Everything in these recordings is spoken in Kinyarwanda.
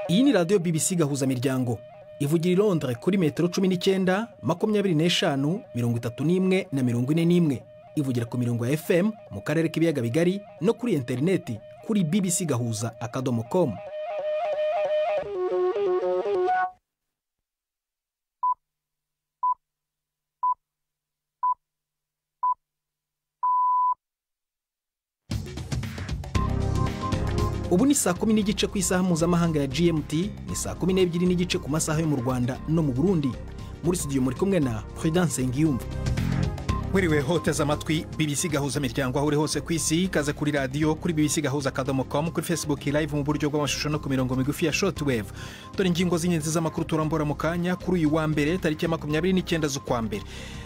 Iyi ni radio BBC gahuzamiryango ivugira i Londres kuri metero 19, 25, 31 na 41. Ivugira ku mirongo ya FM mu karere k'ibiyaga bigari no kuri interineti kuri bbcgahuza.com. Ubu ni saa 10 n'igice ku isaha mpuzamahanga ya GMT, ni saa 12 n'igice ku masaha yo mu Rwanda no mu Burundi. Muri studio muri kumwe na Prudence Ngiyumva. Mwiriwe hoteza amatwi BBC gahuzamiryango aho uri hose ku isi. Ikaze kuri radio kuri bbcgahuza.com, kuri Facebook live mu buryo bw'amashusho no ku mirongo migufi ya shortwave. Dore ingingo z'ingenzi z'amakuru turambura mu kanya kuri uyu wa mbere tariki ya 29 z'ukwa mbere.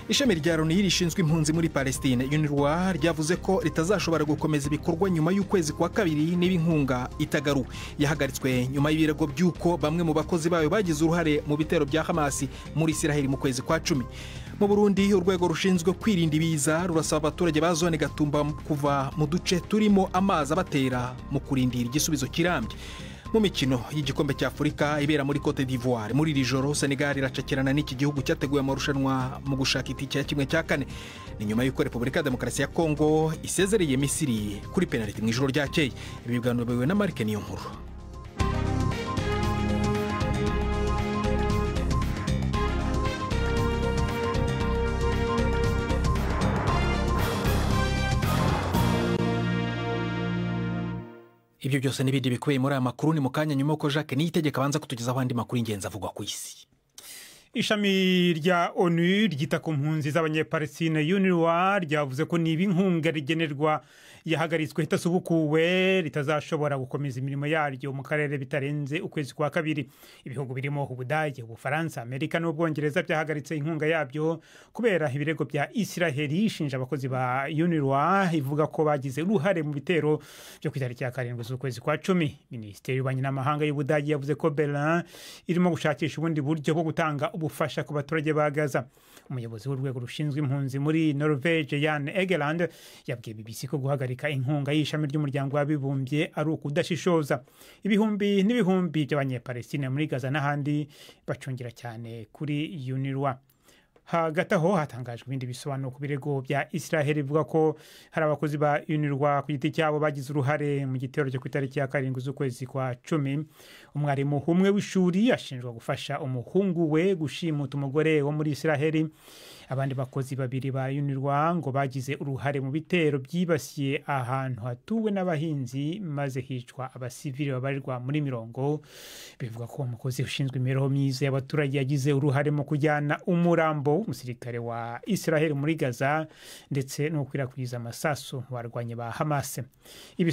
Ishami rya Loni rishinzwe impunzi muri Palestine UNRWA ryavuze ko ritazashobora gukomeza ibikorwa nyuma y'ukwezi kwa kabiri n'ibinkunga itagaru. Yahagaritswe nyuma y'ibirego by'uko bamwe mu bakozi bayo bagize uruhare mu bitero bya Hamas muri Israel mu kwezi kwa 10. Mu Burundi urwego rushinzwe kwirinda ibiza rurasaba abaturage ba zone Gatumba kuva mu duce turimo amazi abatera mu kurindira igisubizo kirambye. Mu mikino y'igikombe cya Afrika ibera muri Cote d'Ivoire muri iri joro Senegal iracakirana n'iki gihugu cyateguye amarushanwa mu gushaka itike ya 1/4. Ni nyuma y'uko Repubulika Demokarasi ya Kongo isezereye Misiri kuri penalty mu ijoro ryakeye. Ibi biganiro biwe na Mark Niyonkuru. Ibyo byose n'ibindi bikubiye muri aya makuru ni mu kanya nyuma y'uko Jacques Niyitegeka abanza kutugezaho andi makuru ingenzi avugwa ku isi. Ishami rya ONU ryita ku mpunzi z'abanyepalestine UNRWA ryavuze ko niba inkunga rigenerwa yahagaritswe itasubukuwe ritazashobora gukomeza imirimo yaryo mu karere bitarenze ukwezi kwa kabiri. Ibihugu birimo Ubudage, Ubufaransa, Amerika n'Ubwongereza byahagaritse inkunga yabyo kubera ibirego bya Israel ishinja abakozi ba UNRWA ivuga ko bagize uruhare mu bitero byo ku itariki ya 7 z'ukwezi kwa 10. Minisiteri y'Ububanyi n'Amahanga y'Ubudage yavuze ko Berlin irimo gushakisha ubundi buryo bwo gutanga ubufasha ku baturage ba Gaza. Umuyobozi w'urwego rushinzwe impunzi muri Norvege Jan Egeland yabwiye BBC ko guhagarika inkunga y'ishami ry'umuryango w'abibumbye ari ukudashishoza. Ibihumbi n'ibihumbi by'abanyepalestine muri Gaza n'ahandi bacungira cyane kuri UNRWA. Hagati aho hatangajwe ibindi bisobanuro ku birego bya Israel ivuga ko hari abakozi ba UNRWA ku giti cyabo bagize uruhare mu gitero cyo ku itariki ya 7 z'ukwezi kwa 10. Umwarimu umwe w'ishuri ashinjwa gufasha umuhungu we gushimuta umugore wo muri Israel. Abandi bakozi babiri ba UNRWA ngo bagize uruhare mu bitero byibasiye ahantu hatuwe n'abahinzi maze hicwa abasivili babarirwa muri 70. Bivuga ko umukozi ushinzwe imibereho myiza y'abaturage yagize uruhare mu kujyana umurambo umusirikare wa Israel muri Gaza ndetse no gukwirakwiza amasasu barwanye ba Hamas. Bino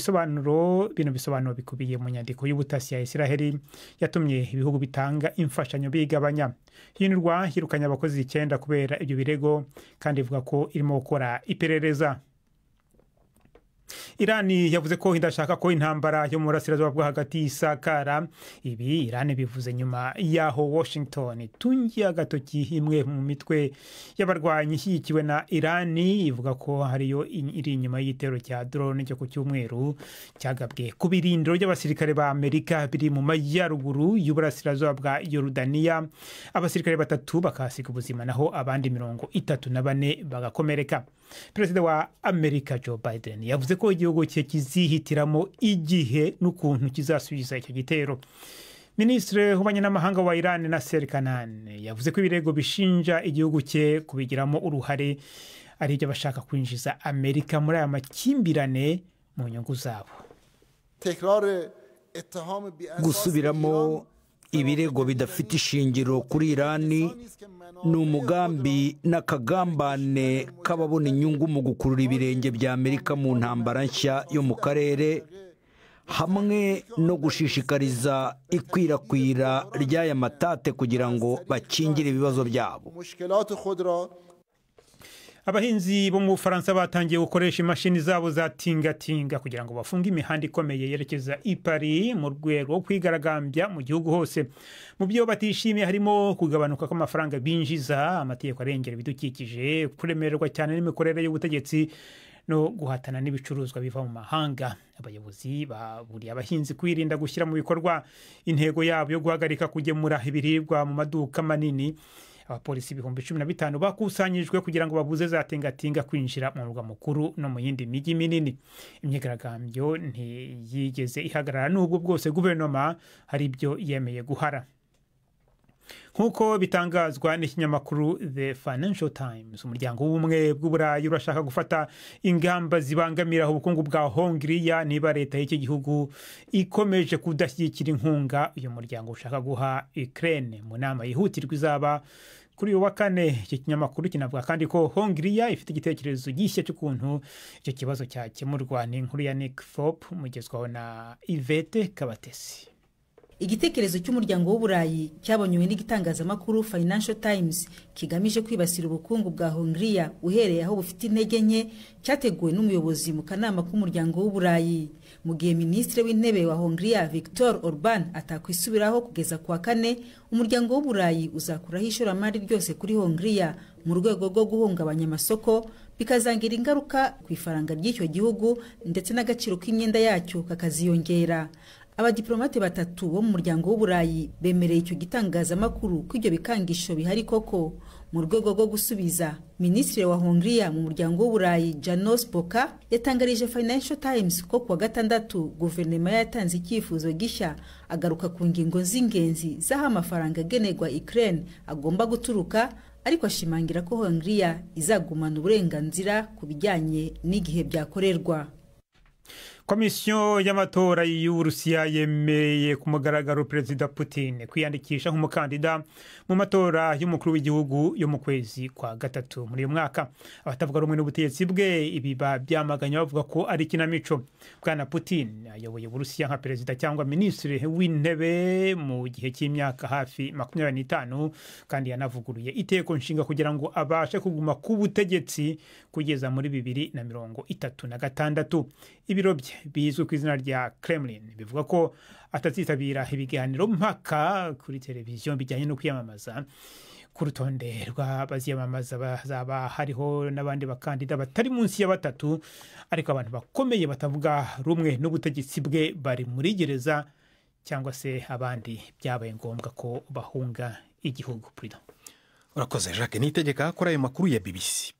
bisobanuro bikubiye mu nyandiko y'ubutasi ya Israel yatumye ibihugu bitanga imfashanyo bigabanya. UNRWA yirukanye abakozi 9 kubera ibyo birego kandi ivuga ko irimo gukora iperereza. Irani yavuze ko indashaka ko intambara yo mu burasirazuba bwo hagati isakara. Ibi Irani bivuze nyuma yaho Washington tungiye agatoki imwe mu mitwe y'abarwanyi ishyigikiwe na Irani ivuga ko hariyo iri inyuma y'igitero cya drone cyo ku cyumweru cyagabwe ku birindiro by'abasirikare ba Amerika biri mu majyaruguru y'uburasirazuba bwa Yorodaniya. Abasirikare 3 bakasiga ubuzima naho abandi 34 bagakomereka. Perezida wa Amerika Joe Biden yavuze ko igihugu cye kizihitiramo igihe n'ukuntu kizasubiza icyo gitero. Minisitiri w'Ububanyi n'Amahanga wa Iran Nasser Kanani yavuze ko ibirego bishinja igihugu cye kubigiramo uruhare ari ibyo bashaka kwinjiza Amerika muri aya makimbirane mu nyungu zabo. Gusubiramo ibirego bidafite ishingiro kuri Irani ni umugambi n'akagambane k'ababona inyungu mu gukurura ibirenge bya Amerika mu ntambara nshya yo mu karere hamwe no gushishikariza ikwirakwira ry'aya matate kugira ngo bakingire ibibazo byabo. Abahinzi bo mu Bufaransa batangiye gukoresha imashini zabo za tingatinga kugira ngo bafunge imihanda ikomeye yerekeza i Paris mu rwego rwo kwigaragambya mu gihugu hose. Mu byo batishimiye harimo kugabanuka kw'amafaranga binjiza, amategeko arengera ibidukikije, kuremererwa cyane n'imikorere y'ubutegetsi no guhatana n'ibicuruzwa biva mu mahanga. Abayobozi baburiye abahinzi kwirinda gushyira mu bikorwa intego yabo yo guhagarika kugemura ibiribwa mu maduka manini. Abapolisi 15,000 bakusanyijwe kugira ngo babuze za tingatinga kwinjira mu murwa mukuru no mu yindi mijyi minini. Imyigaragambyo ntiyigeze ihagarara n'ubwo bwose guverinoma hari ibyo yemeye guhara. Nk'uko bitangazwa n'ikinyamakuru The Financial Times, umuryango w'ubumwe bw'Uburayi urashaka gufata ingamba zibangamira ubukungu bwa Hongiriya niba leta y'iki gihugu ikomeje kudashyigikira inkunga uyu muryango ushaka guha Ukraine mu nama yihutirwa izaba kuri uyu wa kane. Iki kinyamakuru kinavuga kandi ko Hongiriya ifite igitekerezo gishya cy'ukuntu icyo kibazo cyakemurwa. Ni inkuru ya Nick Thorpe mugezwaho na Yvette Kabatesi. Igitekerezo cy'umuryango w'Uburayi cyabonywe n'igitangazamakuru Financial Times kigamije kwibasira ubukungu bwa Hongiriya uhereye aho bufite intege nke, cyateguwe n'umuyobozi mu kanama k'umuryango w'Uburayi. Mu gihe Minisitiri w'Intebe wa Hongiriya Viktor Orban atakwisubiraho kugeza kuwa kane, umuryango w'Uburayi uzakuraho ishoramari ryose kuri Hongiriya mu rwego rwo guhungabanya amasoko, bikazangira ingaruka ku ifaranga ry'icyo gihugu ndetse n'agaciro k'imyenda yacyo kakaziyongera. Abadiplomate batatu bo mu muryango w'Uburayi bemereye icyo gitangazamakuru ko ibyo bikangisho bihari koko. Mu rwego rwo gusubiza, Minisitiri wa Hongiriya mu muryango w'Uburayi Janos Boka yatangarije Financial Times ko kuwa gatandatu guverinoma yatanze icyifuzo gishya agaruka ku ngingo z'ingenzi z'aho amafaranga agenerwa Ukraine agomba guturuka, ariko ashimangira ko Hongiriya izagumana uburenganzira ku bijyanye n'igihe byakorerwa. Komisiyo y'amatora y'Uburusiya yemereye ku mugaragaro Perezida Putin kwiyandikisha nk'umukandida mu matora y'umukuru w'igihugu yo mu kwezi kwa gatatu muri uyu mwaka. Abatavuga rumwe n'ubutegetsi bwe ibi babyamaganya bavuga ko ari kinamico. Bwana Putin ayoboye Uburusiya nka perezida cyangwa minisitiri w'intebe mu gihe cy'imyaka hafi 25 kandi yanavuguruye iteko nshinga kugira ngo abashe kuguma ku butegetsi kugeza muri 2036. Ibiro bye bizwi ku izina rya Kremlin bivuga ko atazitabira ibiganiro mpaka kuri televiziyo bijyanye no kwiyamamaza. Ku rutonde rw'abaziyamamaza bazaba hariho n'abandi bakandida batari munsi ya 3, ariko abantu bakomeye batavuga rumwe n'ubutegetsi bwe bari muri gereza cyangwa se abandi byabaye ngombwa ko bahunga igihugu. Urakoze Jacques Nitegeka kuri ayo makuru ya BBC.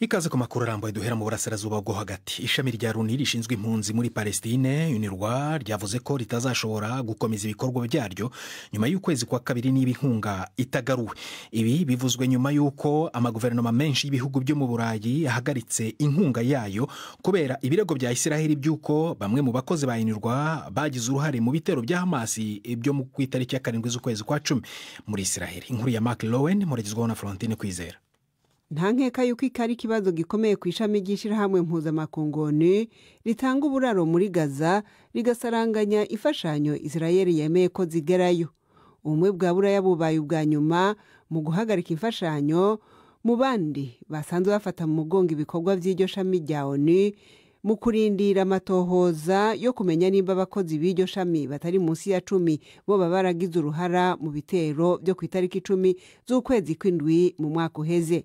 Ikaze ku makuru arambuye duhera mu burasirazuba bwo hagati. Ishami rya Loni rishinzwe impunzi muri Palestine UNRWA ryavuze ko ritazashobora gukomeza ibikorwa byaryo nyuma y'ukwezi kwa kabiri n'ibinkunga itagaruwe. Ibi bivuzwe nyuma y'uko amaguverinoma menshi y'ibihugu byo mu Burayi yahagaritse inkunga yayo kubera ibirego bya Isiraheli by'uko bamwe mu bakozi ba UNRWA bagize uruhare mu bitero bya Hamas byo mu itariki ya 7 z'ukwezi kwa 10 muri Isiraheli. Inkuru ya Mark Lowen muragizwaho na Florentine Kwizera. Nta nkeka yuko ikari ikibazo gikomeye ku ishami ry'ishyirahamwe mpuzamahanga ritanga uburaro muri Gaza rigasaranganya imfashanyo Israeli yemeye ko zigerayo. Ubumwe bwa Buraya bubaye ubwa nyuma mu guhagarika imfashanyo mu bandi basanzwe bafata mu mugongo ibikorwa by'iryo shami rya ONU mu kurindira amatohoza yo kumenya niba abakozi b'iryo shami batari munsi ya 10 bo baragize uruhara mu bitero byo ku itariki 10 z'ukwezi kw'indwi mu mwaka uheze.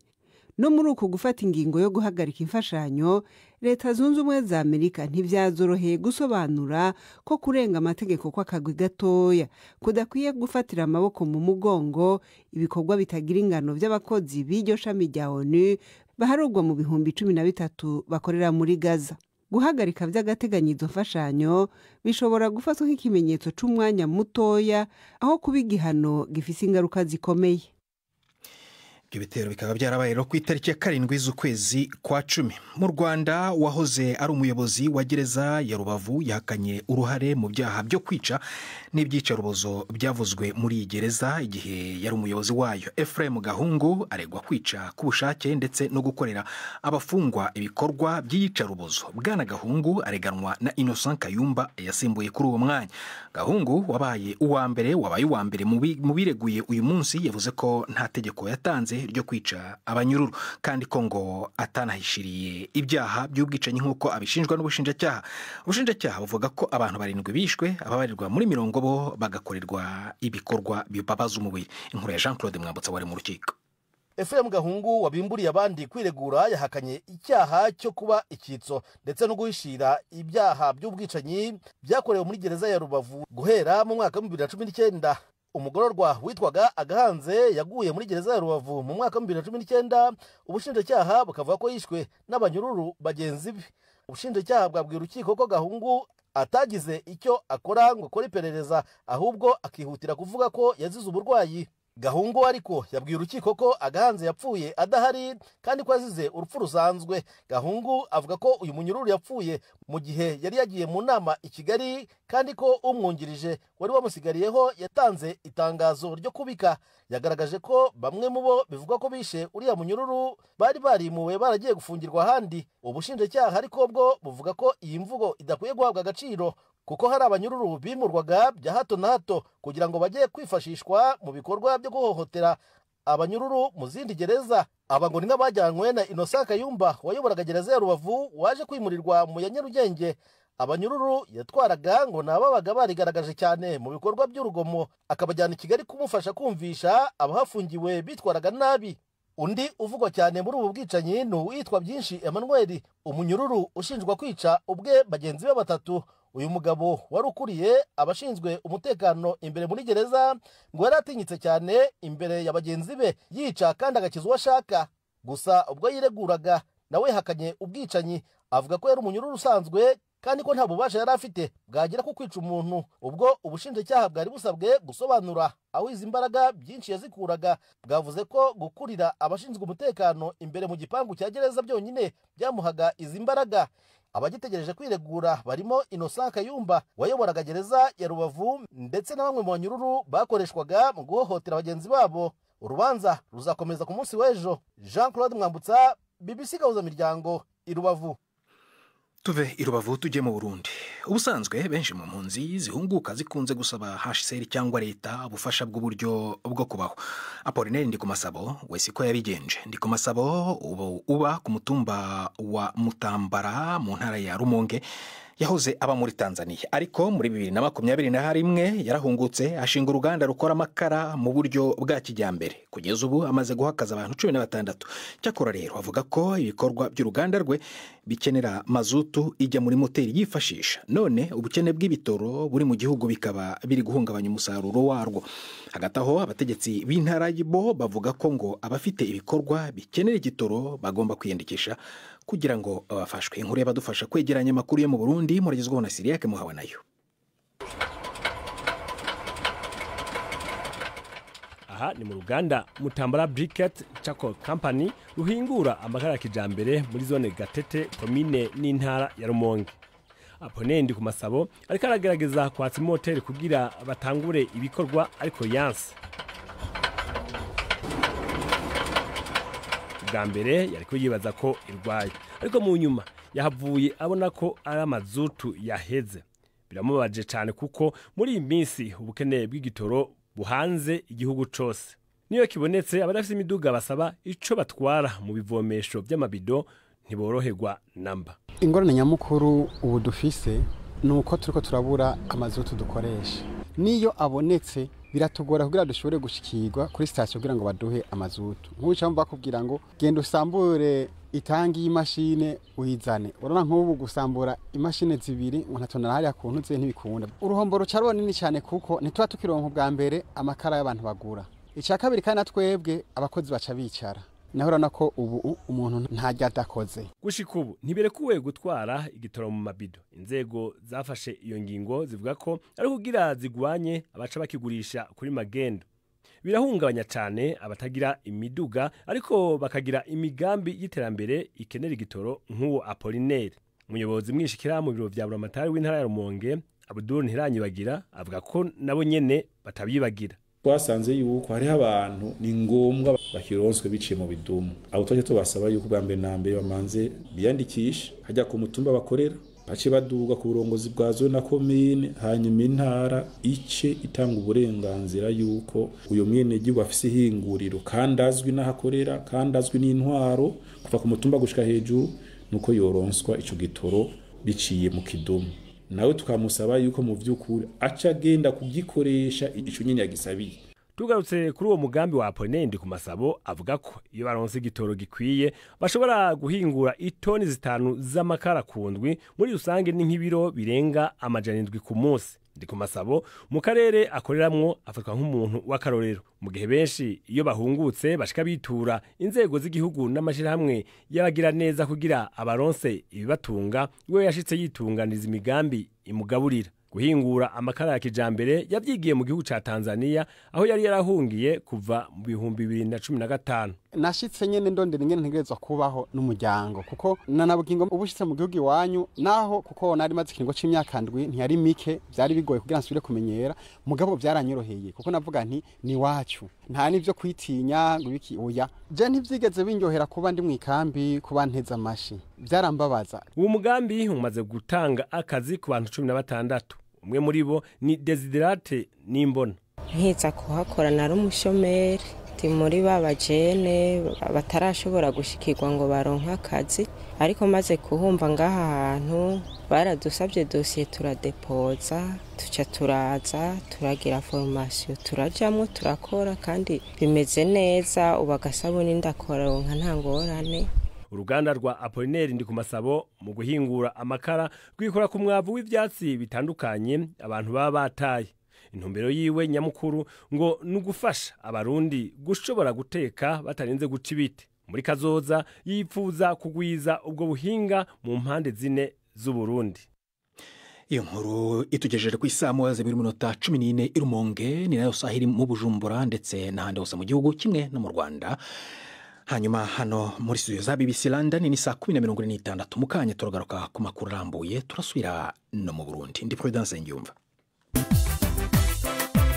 No muri uko gufata ingingo yo guhagarika imfashanyo, Leta Zunze Ubumwe za Amerika ntibyazoroheye gusobanura ko kurenga amategeko kw'akagwi gatoya kudakwiye gufatira amaboko mu mugongo ibikorwa bitagira ingano by'abakozi b'iryo shami rya ONU baharugwa mu 13,000 bakorera muri Gaza. Guhagarika by'agateganyizo mfashanyo bishobora gufatwa nk'ikimenyetso c'umwanya mutoya aho kuba igihano gifise ingaruka zikomeye. Ibyo bitero bikaba byarabaye ku itariki ya 7 z'ukwezi kwa 10. Mu Rwanda wahoze ari umuyobozi wa gereza ya Rubavu yahakanye uruhare mu byaha byo kwica n'ibyicarubozo byavuzwe muri iyi gereza igihe yari umuyobozi wayo. Ephraim Gahungu aregwa kwica ku bushake ndetse no gukorera abafungwa ibikorwa by'iyicarubozo. Bwana Gahungu areganwa na Innocent Kayumba yasimbuye kuri uwo mwanya. Gahungu wabaye uwa mbere mu bireguye uyu munsi yavuze ko nta tegeko yatanze rye ryo kwica abanyururu kandi ko ngo atanahishiriye ibyaha by'ubwicanyi nk'uko abishinjwa n'ubushinjacyaha. Ubushinjacyaha buvuga ko abantu 7 bishwe, ababarirwa muri mirongo bo bagakorerwa ibikorwa bibabaza umubiri. Inkuru ya Jean Claude Mwambutsa wari mu rukiko. Ephraim Gahungu wabimburiye abandi kwiregura yahakanye icyaha cyo kuba icyitso ndetse no guhishira ibyaha by'ubwicanyi byakorewe muri gereza ya Rubavu guhera mu mwaka wa 2019. Umugororwa witwaga Agahanze yaguye muri gereza ya Rubavu mu mwaka wa 2019. Ubushinjacyaha bukavuga ko yishwe n'abanyururu bagenzi be. Ubushinjacyaha bwabwira urukiko ko Gahungu atagize icyo akora ngo akore iperereza, ahubwo akihutira kuvuga ko yazize uburwayi. Gahungu ariko yabwiye urukiko ko Agahanze yapfuye adahari kandi ko yazize urupfu rusanzwe. Gahungu avuga ko uyu munyururu yapfuye mu gihe yari yagiye mu nama i Kigali kandi ko umwungirije wari wamusigariyeho yatanze itangazo ryo kubika. Yagaragaje ko bamwe mu bo bivuga ko bishe uriya munyururu bari barimuwe baragiye gufungirwa ahandi. Ubushinjacyaha ariko bwo buvuga ko iyi mvugo idakwiye guhabwa agaciro kuko hari abanyururu bimurwaga bya hato na hato kugira ngo bajye kwifashishwa mu bikorwa byo guhohotera abanyururu mu zindi gereza. Aba ngo ni nk'abajyanywe na Innocent Kayumba wayoboraga gereza ya Rubavu waje kwimurirwa mu ya Nyarugenge. Abanyururu yatwaraga ngo nababaga barigaragaje cyane mu bikorwa by'urugomo, akabajyana i Kigali kumufasha kumvisha abahafungiwe bitwaraga nabi. Undi uvugwa cyane muri ubu bwicanyi ni uwitwa Byinshi Emmanuel, umunyururu ushinjwa kwica ubwe bagenzi be 3. Uyu mugabo wari ukuriye abashinzwe umutekano imbere muri gereza ngo yari atinyitse cyane imbere ya bagenzi be, yica kandi agakiza uwo ashaka. Gusa ubwo yireguraga nawe hakanye ubwicanyi, avuga ko yari umunyururu usanzwe kandi ko nta bubasha yari afite bwagira ku kwica umuntu. Ubwo ubushinjacyaha bwari busabwe gusobanura aho izi mbaraga Byinshi yazikuraga, bwavuze ko gukurira abashinzwe umutekano imbere mu gipangu cya gereza byonyine byamuhaga izi mbaraga. Abagitegereje kwiregura barimo Innocent Kayumba wayoboraga gereza ya Rubavu ndetse na bamwe mu banyururu bakoreshwaga mu guhohotera bagenzi babo. Urubanza ruzakomeza ku munsi w'ejo. Jean Claude Mwambutsa, BBC gahuzamiryango, i Rubavu. Tuve i Rubavu tujye mu Burundi. Ubusanzwe benshi mu mpunzi zihunguka zikunze gusaba HCR cyangwa leta ubufasha bw'uburyo bwo kubaho. Apollinaire Ndikumasabo wese ko yabigenje. Ndikumasabo uba ku mutumba wa Mutambara mu ntara ya Rumonge yahoze aba muri Tanzania, ariko muri 2021 yarahungutse ashinga uruganda rukora amakara mu buryo bwa kijyambere. Kugeza ubu amaze guhakaza abantu 16. Cyakora rero avuga ko ibikorwa by'uruganda rwe bikenera mazutu ijya muri moteri yifashisha. None ubukene bw'ibitoro buri mu gihugu bikaba biri guhungabanya umusaruro warwo. Hagati aho abategetsi b'intara y'Ibo bavuga ko ngo abafite ibikorwa bikenera igitoro bagomba kwiyandikisha kugira ngo babafashwe. Inkuru y'abadufasha kwegeranya amakuru yo mu Burundi muragezwaho na Siriake Muhawe nayo. Aha ni mu ruganda Mutambara Briquette Charcoal Company ruhingura amakara kijambere muri zone Gatete komine n'intara ya Rumonge. Apollinaire Ndikumasabo ariko aragerageza kwatsa moteri kugira batangure ibikorwa ariko yanse. Bwa mbere yariko yibaza ko irwaye, ariko mu nyuma yahavuye abona ko ari amazutu yaheze. Biramubaje cyane kuko muri iyi minsi ubukene bw'igitoro buhanze igihugu cyose. Niyo kibonetse abadafite imiduga basaba ico batwara mu bivomesho by'amabido ntiboroherwa namba. Ingorane nyamukuru ubu dufise nuko turiko turabura amazutu dukoresha. Niyo abonetse biratugora kugira dushobore gushikirwa kuri station kugira ngo baduhe amazutu. Nk'uca mva kubwira ngo genda usambure itangi y'imashine uyizane. Urona nk'ubu gusambura imashine zibiri ngo ntatona hariya kuntu ze ntibikunda. Uruhombo rucarwa nini cyane kuko ntitwa tukironka bwa mbere amakara y'abantu bagura. Icya kabiri kandi natwebwe abakozi baca bicara. Nahorana ko ubu umuntu ntajya adakoze. Gushika ubu ntiberekuwe gutwara igitoro mu mabido. Inzego zafashe iyo ngingo zivuga ko ari kugira zigwanye abaca bakigurisha kuri magendo. Birahungabanya cyane abatagira imiduga ariko bakagira imigambi y'iterambere ikenera igitoro nk'uwo Apollinaire. Umuyobozi mwishikira mu biro vya Buramatari w'intara ya Rumonge Abdul Ntiranyibagira avuga ko nabo nyene batabibagira. Twasanze yuko hariho abantu ni ngombwa bakironswe biciye mu bidumu. Aho twaje tubasaba yuko bwa mbere na mbere bamanze biyandikisha hajya ku mutumba bakorera bace baduga ku burongozi bwa zone na komine, hanyuma intara ice itanga uburenganzira yuko uyo mwenegihugu afise ihinguriro kandi azwi n'ahakorera kandi azwi n'intwaro kuva ku mutumba gushika hejuru, nuko yoronswa ico gitoro biciye mu kidumu. Nawe tukamusaba yuko mu vy'ukuri aca agenda kugikoresha ico nyene yagisabiye. Tugarutse kuri uwo mugambi wa Apollinaire ku masabo avuga ko iyo baronse igitoro gikwiye bashobora guhingura itoni 5 z'amakara kundwi, muri rusange ni nk'ibiro birenga 700 ku munsi. Ndi ku masabo mu karere akoreramwo afatwa nk'umuntu w'akarorero, mu gihe benshi iyo bahungutse bashika bitura inzego z'igihugu n'amashirahamwe y'abagira neza kugira abaronse ibibatunga, we yashitse yitunganiza imigambi imugaburira. Guhingura amakara ya kijambere yavyigiye mu gihugu ca Tanzania aho yari yarahungiye kuva mu 2015. Nashitse nyene ndondera ingene ntegerezwa kubaho n'umuryango, kuko nanabugingo ubushitse mu gihugu iwanyu naho kuko nari maze ikiringo c'imyaka 7 ntiyari mike, byari bigoye kugira nsubire kumenyera, mugabo byaranyoroheye kuko navuga nti ni wacu, nta nivyo kwitinya ngo biki oya. Je ntivyigeze binjohera kuba ndi mu ikambi, kuba nteza amashi, byarambabaza. Uwo mugambi umaze gutanga akazi ku bantu 16. Umwe muri bo ni Desiderate Nimbona. Nkiza kuhakora nari umushomeri, ndi muri babajene batarashobora gushikirwa ngo baronka akazi, ariko maze kuhumva ngaha hantu baradusabye dosiye turadepoza, tuca turaza turagira formation, turajamwo turakora kandi bimeze neza, ubu agasabuni ndakoronka nta ngorane. Uruganda rwa Apollinaire ndi ku masabo mu guhingura amakara rwikora ku mwavu w'ivyatsi bitandukanye abantu baba bataye. Intumbero yiwe nyamukuru ngo nugufasha abarundi gushobora guteka batarinze guca ibiti. Muri kazoza yipfuza kugwiza ubwo buhinga mu mpande zine z'u Burundi. Iyo nkuru itugejeje ku isaha 2:14 irumonge, ni nayo sahiri mu Bujumbura ndetse n'ahandi hose mu gihugu kimwe no mu Rwanda. Hanyuma hano muri studio za BBC London ni saa 10:46. Mukanya turagaruka ku makuru arambuye, turasubira no mu Burundi. Ndi Prudence Ngiyumva.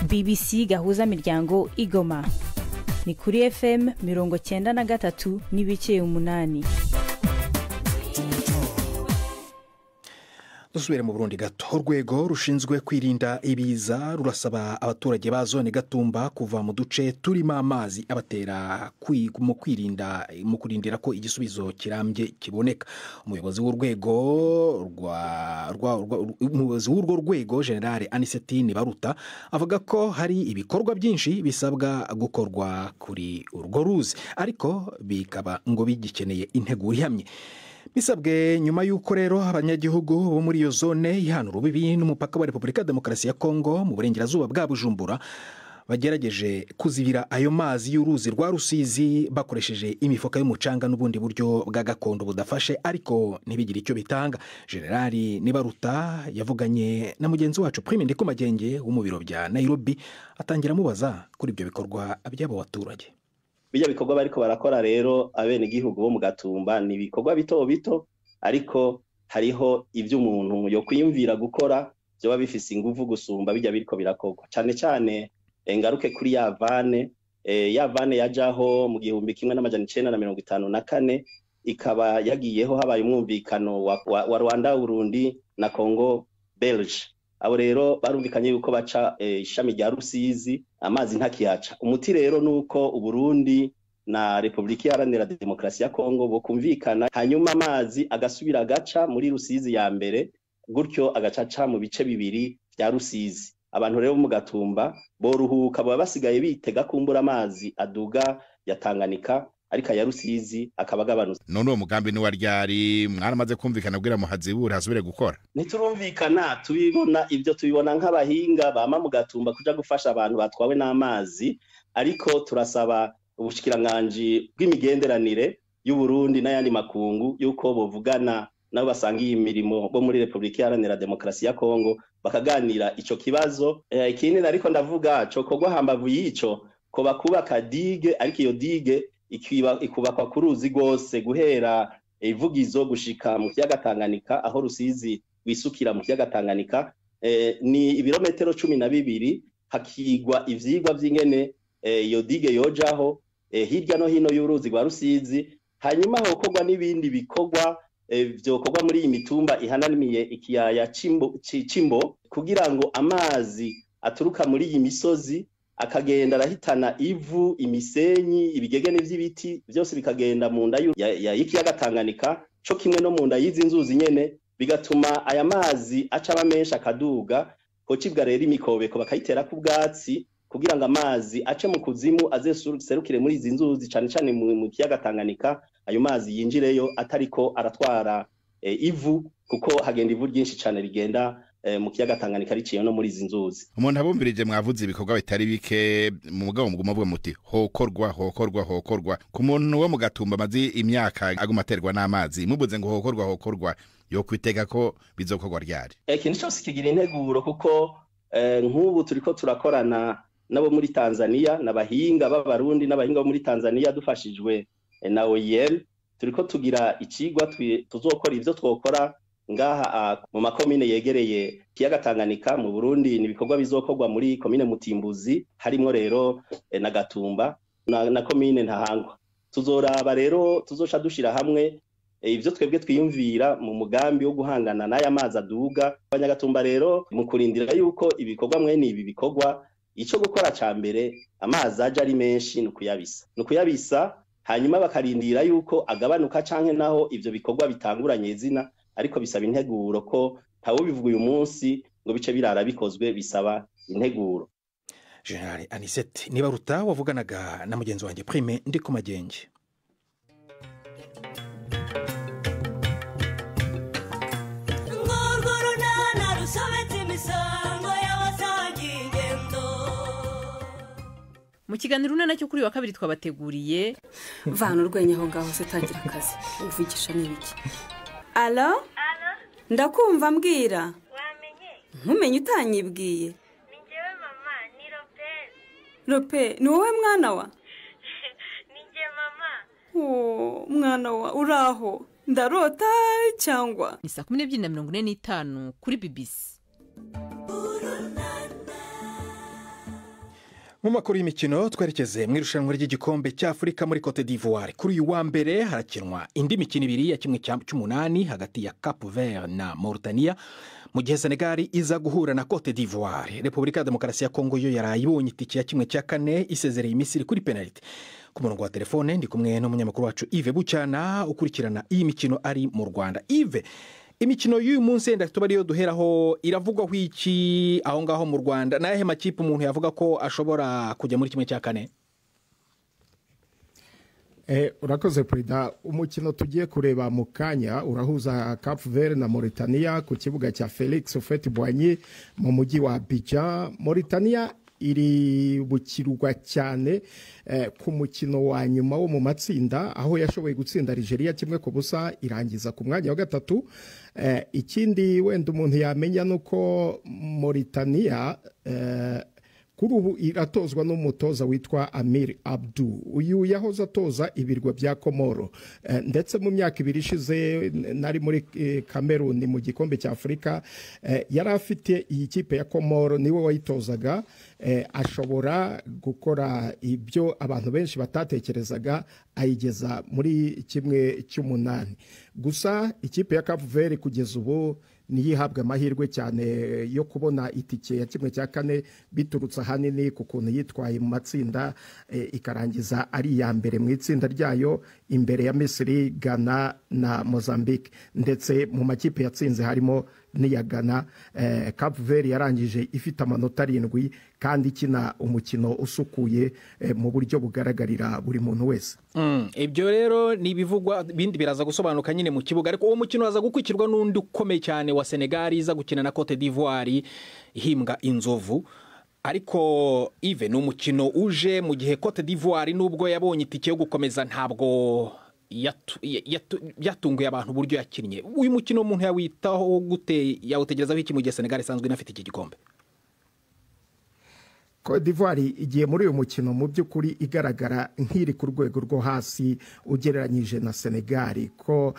BBC gahuzamiryango Igoma ni kuri FM 93 n'ibice 8. Dusubire mu Burundi gato. Urwego rushinzwe kwirinda ibiza rurasaba abaturage ba zone Gatumba kuva mu duce turimo amazi abatera mu kurindira ko igisubizo kirambye kiboneka. Umuyobozi w'urwo rwego General Anisetine Baruta avuga ko hari ibikorwa byinshi bisabwa gukorwa kuri urwo ruzi, ariko bikaba ngo bigikeneye integuro ihamye. Bisabwe nyuma y'uko rero abanyagihugu bo muri iyo zone ihana urubibi n'umupaka wa Republika Demokarasi ya Kongo mu burengerazuba bwa Bujumbura bagerageje kuzibira ayo mazi y'uruzi rwa Rusizi bakoresheje imifuka y'umucanga n'ubundi buryo bwa gakondo budafashe, ariko ntibigire icyo bitanga. Generali Nibaruta yavuganye na mugenzi wacu Prime Ndikumagenge wo mu biro bya Nairobi, atangira mubaza kuri ibyo bikorwa by'abo baturage. Bijya bikorwa bariko barakora rero abene gihugu bo mu Gatumba ni bikorwa bito bito, ariko hariho ivyo umuntu yo kwiyumvira gukora byo bifise ingufu gusumba bijya biriko birakorwa. Cyane cyane ngaruke kuri ya vane yajaho mu 1954 ikaba yagiyeho habaye umwumvikano wa Rwanda, Burundi na Congo Belge. Abo rero barumvikanye yuko baca ishami rya Rusizi amazi ntakiyaca. Umuti rero nuko Uburundi na Republika Iharanira Demokarasi ya Kongo bokumvikana, hanyuma amazi agasubira agaca muri Rusizi ya mbere, gutyo agacaca mu bice bibiri bya Rusizi. Abantu rero mu Gatumba boruhuka baba basigaye bitega kumbura amazi aduga yatanganika, ariko ya Rusizi akabagabanutse. None uwo mugambi ni waryari mwaramaze kumvikana kugira muhazibure hasubire gukora? Niturumvikana tubibona ibyo tubibona nk'abahinga bama mu Gatumba kuja gufasha abantu batwawe n'amazi, ariko turasaba ubushikiranganje bw'imigenderanire y'u Burundi n'ayandi makungu yuko bovugana nabo basangiye imirimo bo muri Republika Iharanira Demokarasi ya Kongo bakaganira ico kibazo. Ikindi ariko ndavuga cyo kogwa hambavu yico ko bakubaka dige, ariko iyo dige ikubakwa ku ruzi rwose guhera ivugizo gushika mu kiyaga Tanganyika, aho Rusizi wisukira mu kiyaga Tanganyika ni ibirometero 12, hakigwa ivyigwa vy'ingene iyo dige yojaho hirya no hino y'uruzi rwa Rusizi, hanyuma hokorwa n'ibindi bikorwa vyokorwa muri iyi mitumba ihanamiye ikiyaya Cimbo kugira ngo amazi aturuka muri iyi misozi akagenda arahitana ivu, imisenyi, ibigegene vy'ibiti byose bikagenda mu nda y'ikiyaga Tanganyika co kimwe no mu nda y'izi nzuzi nyene, bigatuma aya mazi aca menshi akaduga. Hocibwa rero imikobeko bakayitera ku bwatsi kugira ngo amazi ace mu kuzimu azeserukire muri izi nzuzi cane cane mu kiyaga Tanganyika, ayo mazi yinjireyo atariko aratwara ivu, kuko hagenda ivu ryinshi cane rigenda mu kiyaga Tanganyika riciye no muri izi nzuzi. Umuntu abumvirije mwavuze ibikorwa bitari bike mu mugabo muguma bwo muti hokorwa ku muntu wo mu Gatumba mazi imyaka aguma aterwa n'amazi, mubuze ngo hokorwa yo kwitega ko bizokorwa ryari. Ikintu cyose kigira integuro, kuko nk'ubu turiko turakorana nabo muri Tanzania, n'abahinga b'Abarundi n'abahinga bo muri Tanzania dufashijwe na OIM, turiko tugira icigwa tuzokora ivyo twokora ngaha mu makomine yegereye kiyaga Tanganyika mu Burundi. Ni ibikorwa bizokorwa muri komine Mutimbuzi, harimo rero na Gatumba na komine Ntahangwa. Tuzoraba rero, tuzoca dushira hamwe ivyo twebwe twiyumvira mu mugambi wo guhangana n'aya mazi aduga. Abanyagatumba rero mu kurindira yuko ibikorwa mwene ibi bikorwa, ico gukora ca mbere amazi aje ari menshi nukuyabisa, hanyuma bakarindira yuko agabanuka canke naho ivyo bikorwa bitanguranye izina, ariko bisaba integuro ko ntawo bivuga uyu munsi ngo bice birara bikozwe, bisaba integuro. General Anisette Nibaruta wavuganaga na mugenzi wanjye Prime ndi ku Magenge. Mu kiganiro nacyo kuri wa kabiri twabateguriye vana urwenya aho ngaho se tangira akazi uvugisha n'ibiki. Alo? Ndakumva mbwira. Wamenye? Nkumenye utanyibwiye. Ni njyewe mama, ni Rope, ni wowe mwana wa? Ni njye mama. Oh, mwana wa uraho. Ndarota cyangwa? Ni 12:45 kuri BBC. Mu makuru y'imikino twerekeze mu irushanwa ry'igikombe cy'Afrika muri Cote d'Ivoire. Kuri uyu wa mbere harakinwa indi mikino ibiri ya kimwe cy'umunani hagati ya Cap Vert na Mauritania, mu gihe Senegal iza guhura na Cote d'Ivoire. Repubulika ya Demokarasi ya Kongo yo yarayibonye itike ya kimwe cya kane isezereye Misiri kuri penalty. Ku murongo wa telefone ndi kumwe n'umunyamakuru wacu Yves Bucyana ukurikirana iyi mikino ari mu Rwanda. Yves, imikino y'uyu munsi yenda tuba ariyo duheraho iravugwaho iki aho ngaho mu Rwanda? Nahe makipe umuntu yavuga ko ashobora kujya muri kimwe cya kane? Urakoze Prida. Umukino tugiye kureba mu kanya urahuza Cap Vert na Mauritania ku kibuga cya Felix Houphouët-Boigny mu mujyi wa Abidjan. Mauritania iri bukirwa cyane ku mukino wa nyuma wo mu matsinda, aho yashoboye gutsinda Algeria 1-0 irangiza ku mwanya wa gatatu. Ikindi wenda umuntu yamenya nuko Mauritania kuri ubu iratozwa n'umutoza witwa Amir Abdou. Uyu yahoze atoza ibirwa bya Komoro, ndetse mu myaka ibiri ishize nari muri Cameroon mu gikombe cya Afrika, yari afite iyi kipe ya Komoro, niwe wayitozaga. Ashobora gukora ibyo abantu benshi batatekerezaga, ayigeza muri kimwe cy'umunani. Gusa ikipe ya Cap Vert kugeza ubu niyihabwa amahirwe cyane yo kubona itike ya kimwe cya kane biturutse ahanini ku kuntu yitwaye mu matsinda, ikarangiza ari iya mbere mu itsinda ryayo imbere ya Misiri, Ghana na Mozambique, ndetse mu makipe yatsinze harimo n'iya Ghana. Cap Vert yarangije ifite amanota 7 kandi ikina umukino usukuye mu buryo bugaragarira buri muntu wese. Ibyo rero ni bivugwa, bindi biraza gusobanuka nyine mu kibuga, ariko uwo mukino waza gukurikirwa n'undi ukomeye cyane wa Senegal iza gukina na Cote d'Ivoire ihimbwa Inzovu. Ariko Yves, ni umukino uje mu gihe Cote d'Ivoire nubwo yabonye itike yo gukomeza ntabwo yatunguye abantu uburyo yakinnye. Uyu mukino umuntu yawitaho gute, yawutegerezaho iki mu gihe Senegal isanzwe inafite iki gikombe? Cote d'Ivoire igiye muri uyu mukino mu by'ukuri igaragara nk'iri ku rwego rwo hasi ugereranyije na Senegal ko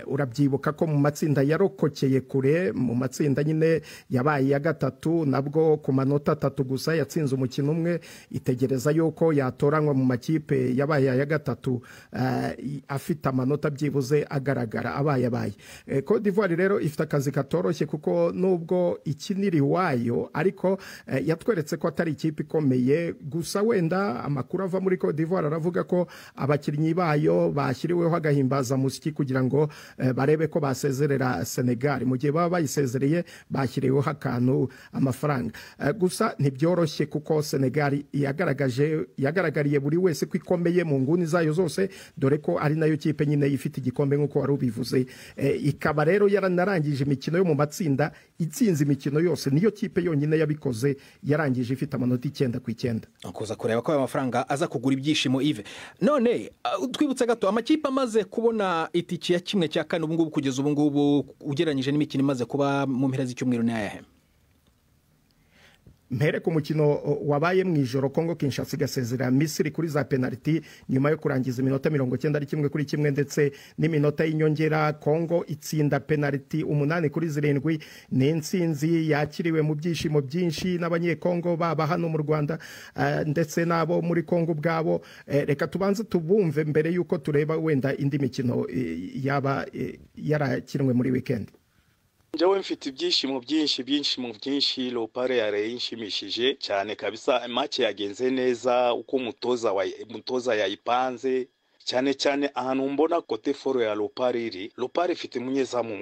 urabyibuka ko mu matsinda yarokokeye kure mu matsinda nyine yabaye ya gatatu nabwo ku manota 3 gusa yatsinze umukino umwe itegereza yuko yatoranywa mu makipe yabaye ya gatatu afite amanota byibuze agaragara abaye Cote d'Ivoire rero ifite akazi katoroshye kuko nubwo ikiniri wayo ariko yatweretse ko atari ikipe ikomeye gusa wenda amakuru ava muri Cote d'Ivoire aravuga ko abakinnyi bayo bashyiriweho agahimbaza musiki kugira ngo barebe ko basezerera Senegal mu gihe baba bayisezereye bashyiriweho akantu amafaranga gusa ntibyoroshye kuko Senegal yagaragariye buri wese ko ikomeye mu nguni zayo zose dore ko ari nayo kipe nyine ifite igikombe nk'uko wari ubivuze ikaba rero yaranarangije imikino yo mu matsinda itsinze imikino yose niyo kipe yonyine yabikoze yarangije ifite amanota 9/9 akuza kureba ko ayo mafaranga aza kugura ibyishimo Yves none twibutse gato amakipe amaze kubona itiki ya kimwe cya kane ubu ngubu kugeza ubu ngubu ugereranyije n'imikino imaze kuba mu mpera z'icyumweru n'ayahe mpere ku mukino wabaye mu ijoro Kongo Kinshasa igasezera Misiri kuri za penalty nyuma yo kurangiza iminota 91 ndetse n'iminota y'inyongera Kongo itsinda penalty 8-7 n'intsinzi yakiriwe mu byishimo byinshi n'abanyekongo baba hano mu Rwanda ndetse nabo muri Kongo bwabo reka tubanze tubumve mbere yuko tureba wenda indi mikino yaba yarakinwe muri weekend. Njyewe mfite ibyishimo byinshi Lopare yarayinshimishije cyane kabisa match yagenze neza uko umutoza yayipanze cyane ahantu mbona kote foro ya Lopare iri Lopare ifite munyezamu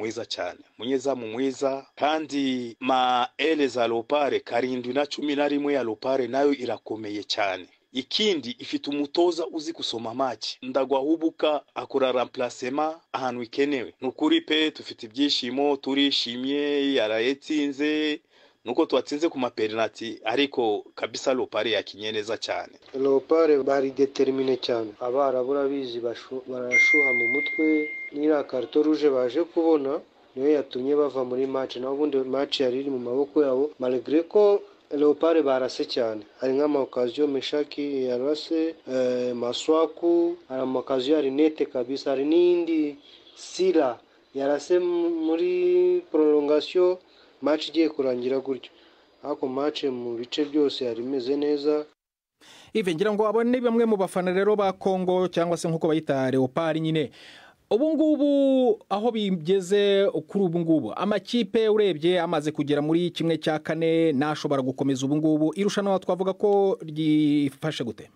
mwiza kandi ma ele za Lopare 7-11 ya Lopare nayo irakomeye cyane ikindi ifite umutoza uzi kusoma match ndagwahubuka akora remplacement ahantu ikenewe nukuri pe tufite ibyishimo turishimye yarayetsinze nuko twatsinze ku mapenalty ariko kabisa Lopare yakinye neza cyane Lopare bari determine cyane abarabura bizi barashuha mu mutwe nira carte rouge baje kubona niyo yatumye bava muri match naho ubundi match yari iri mu maboko yabo malgré ko Lopare barase cyane hari nk'amakaziyo Meshaki yarase Maswaku hari amakaziyo yari nete kabisa hari n'indi Sila yarase muri prolongation match igiye kurangira gutyo ariko match mu bice byose yari imeze neza Yves ngira ngo abone bamwe mu bafana rero ba Kongo cyangwa se nkuko bayita Leopard nyine ubu ngubu aho bigeze kuri ubu ngubu amakipe urebye amaze kugera muri kimwe cya kane nashobora gukomeza ubu ngubu irushanwa twavuga ko ryifashe gute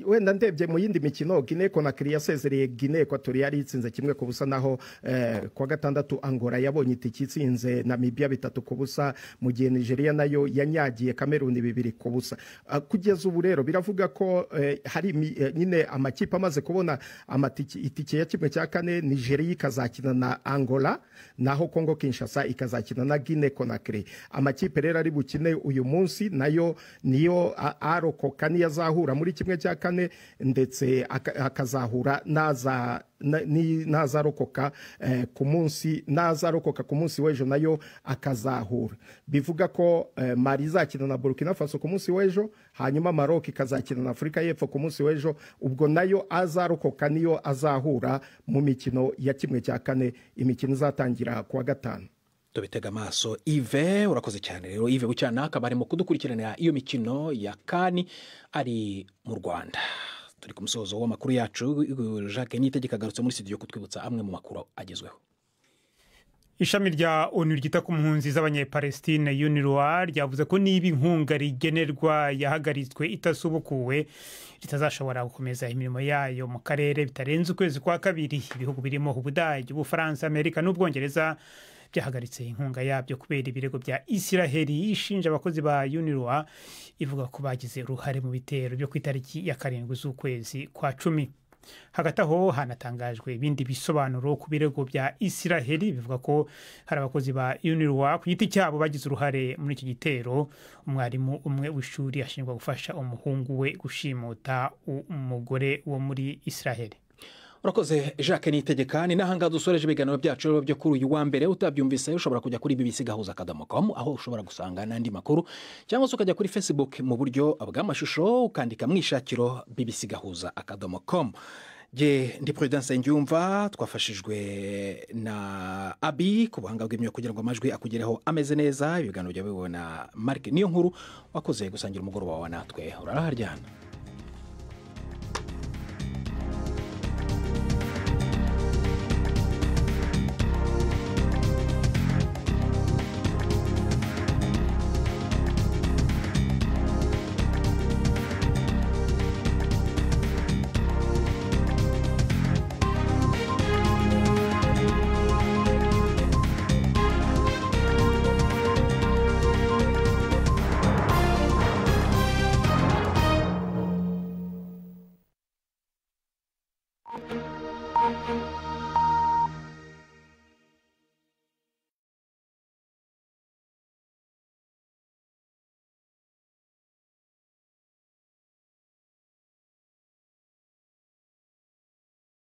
wenda ndebye mu yindi mikino Guinea Conakry yasezereye Guinea Equatorial itsinze kimwe ku busa naho kwa gatandatu Angola yabonye itiki itsinze Namibia 3-0 mu gihe Nigeria nayo yanyagiye Cameroon 2-0 kugeza ubu rero biravuga ko hari nyine amakipe amaze kubona itiki ya kimwe cya kane Nigeria ikazakina na Angola naho Congo Kinshasa ikazakina na Guinea Conakry amakipe rero ari bukine uyu munsi nayo niyo arokoka niya ahura muri kimwe cya kane ndetse akazahura nazarokoka ku munsi w'ejo nayo akazahura bivuga ko Mali izakina na Burkina Faso ku munsi w'ejo hanyuma Maroc ikazakina na Afrika y'Epfo ku munsi w'ejo ubwo nayo azarokoka niyo azahura mu mikino ya kimwe cya kane imikino izatangira kuwa gatanu tubitega amaso Yves urakoze cyane rero Yves bucyana akabari mu kudukurikirana iyo mikino ya kani ari mu Rwanda turi ku musozo w'amakuru yacu Jacques Niyitegeka agarutse muri studio kutwibutsa amwe mu makuru agezweho ishami rya ONU ryita ku mpunzi z'abanyepalestine UNRWA ryavuze ko niba inkunga rigenerwa yahagaritswe itasubukuwe ritazashobora gukomeza imirimo yayo mu karere bitarenze ukwezi kwa kabiri ibihugu birimo Ubudage Ubufaransa Amerika n'Ubwongereza byahagaritse inkunga yabyo kubera ibirego bya Isiraheli ishinja abakozi ba UNRWA ivuga ko bagize uruhare mu bitero byo ku itariki ya 7 z'ukwezi kwa 10 hagati aho hanatangajwe ibindi bisobanuro ku birego bya Isiraheli bivuga ko hari abakozi ba UNRWA ku giti cyabo bagize uruhare muri iki gitero umwarimu umwe w'ishuri ashinjwa gufasha umuhungu we gushimuta umugore wo muri Isiraheli urakoze Jacques Nitegeka. Ni n'ahangaha dusoreje ibiganiro byacu byo kuri uyu wa mbere. Utabyumvise ushobora kujya kuri bbc.gahuza.com aho ushobora gusanga n'andi makuru, cyangwa se ukajya kuri Facebook mu buryo bw'amashusho ukandika mwishakiro bbc.gahuza.com. Ndi Prudence Ngyumva, twafashijwe na Abi ku buhanga bw'imyo kugira ngo amajwi akugereho ameze neza. Ibiganiro byawe bibona Mark niyo nkuru wakoze gusangira umugoroba wawe natwe. Uraharyana. Thank you.